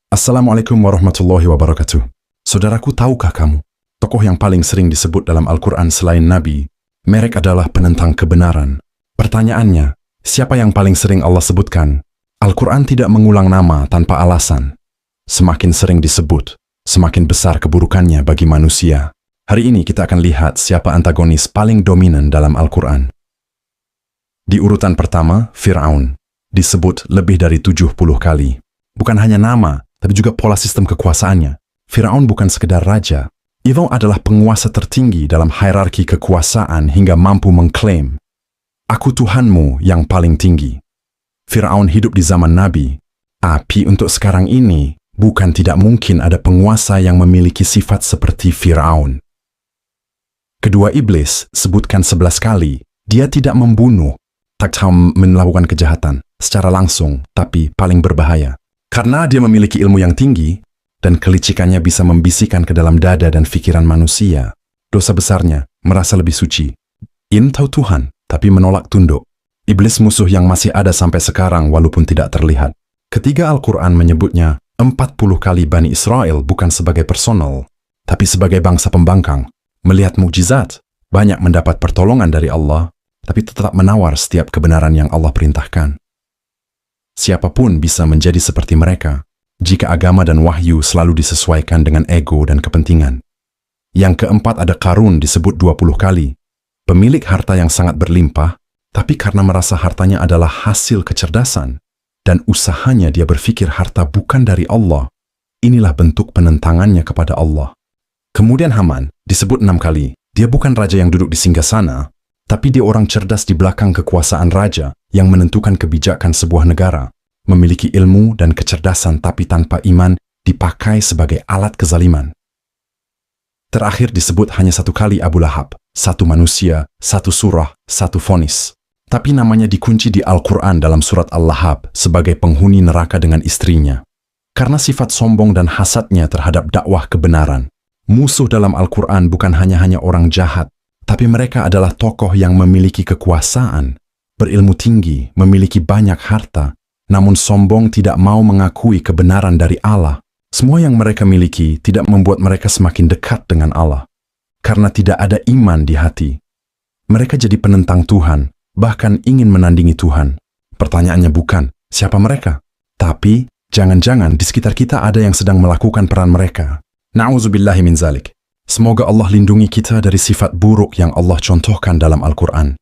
Assalamualaikum warahmatullahi wabarakatuh. Saudaraku, tahukah kamu, tokoh yang paling sering disebut dalam Al-Quran selain Nabi, mereka adalah penentang kebenaran. Pertanyaannya, siapa yang paling sering Allah sebutkan? Al-Quran tidak mengulang nama tanpa alasan. Semakin sering disebut, semakin besar keburukannya bagi manusia. Hari ini kita akan lihat siapa antagonis paling dominan dalam Al-Quran. Di urutan pertama, Fir'aun. Disebut lebih dari 70 kali. Bukan hanya nama, tapi juga pola sistem kekuasaannya. Fir'aun bukan sekedar raja. Ia adalah penguasa tertinggi dalam hierarki kekuasaan hingga mampu mengklaim, "Aku Tuhanmu yang paling tinggi." Fir'aun hidup di zaman Nabi. Tapi untuk sekarang ini, bukan tidak mungkin ada penguasa yang memiliki sifat seperti Fir'aun. Kedua, iblis, sebutkan 11 kali. Dia tidak membunuh, tak melakukan kejahatan secara langsung, tapi paling berbahaya. Karena dia memiliki ilmu yang tinggi, dan kelicikannya bisa membisikkan ke dalam dada dan pikiran manusia. Dosa besarnya, merasa lebih suci. Tahu Tuhan, tapi menolak tunduk. Iblis musuh yang masih ada sampai sekarang walaupun tidak terlihat. Ketiga, Al-Quran menyebutnya 40 kali Bani Israel bukan sebagai personal, tapi sebagai bangsa pembangkang. Melihat mukjizat, banyak mendapat pertolongan dari Allah, tapi tetap menawar setiap kebenaran yang Allah perintahkan. Siapapun bisa menjadi seperti mereka, jika agama dan wahyu selalu disesuaikan dengan ego dan kepentingan. Yang keempat, ada Qarun, disebut 20 kali. Pemilik harta yang sangat berlimpah, tapi karena merasa hartanya adalah hasil kecerdasan, dan usahanya dia berpikir harta bukan dari Allah. Inilah bentuk penentangannya kepada Allah. Kemudian Haman, disebut 6 kali. Dia bukan raja yang duduk di singgasana, tapi dia orang cerdas di belakang kekuasaan raja yang menentukan kebijakan sebuah negara. Memiliki ilmu dan kecerdasan tapi tanpa iman, dipakai sebagai alat kezaliman. Terakhir disebut hanya 1 kali Abu Lahab. 1 manusia, 1 surah, 1 vonis. Tapi namanya dikunci di Al-Quran dalam surat Al-Lahab sebagai penghuni neraka dengan istrinya. Karena sifat sombong dan hasadnya terhadap dakwah kebenaran. Musuh dalam Al-Quran bukan hanya orang jahat, tapi mereka adalah tokoh yang memiliki kekuasaan, berilmu tinggi, memiliki banyak harta, namun sombong tidak mau mengakui kebenaran dari Allah. Semua yang mereka miliki tidak membuat mereka semakin dekat dengan Allah. Karena tidak ada iman di hati. Mereka jadi penentang Tuhan, bahkan ingin menandingi Tuhan. Pertanyaannya bukan, siapa mereka? Tapi, jangan-jangan di sekitar kita ada yang sedang melakukan peran mereka. Na'udzubillahi min zalik. Semoga Allah lindungi kita dari sifat buruk yang Allah contohkan dalam Al-Quran.